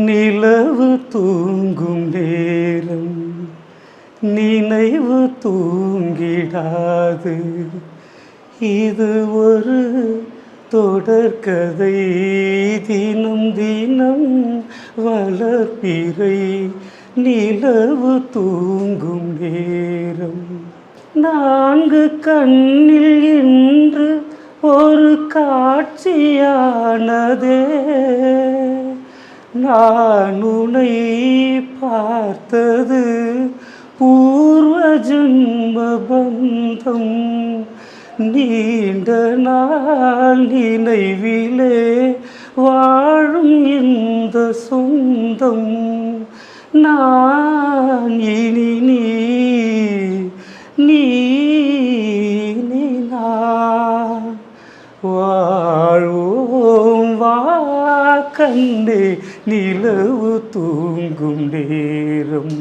நிலவு தூங்கும் நேரம் நினைவு தூங்கிடாது. இது ஒரு தொடர்கதை, தினம் தினம் வளர்பிறை நிலவு தூங்கும் நேரம். நான்கு கண்ணில் இன்று ஒரு காட்சியானதே, நான் உன்னை பார்த்தது பூர்வ ஜன்ம பந்தம். நீண்ட நாள் நினைவிலே வாழும் இந்த சொந்தம். நான் இனி நீ நான் வாழ்வோம் வா கண்ணே, நிலவு தூங்கும் நேரம்.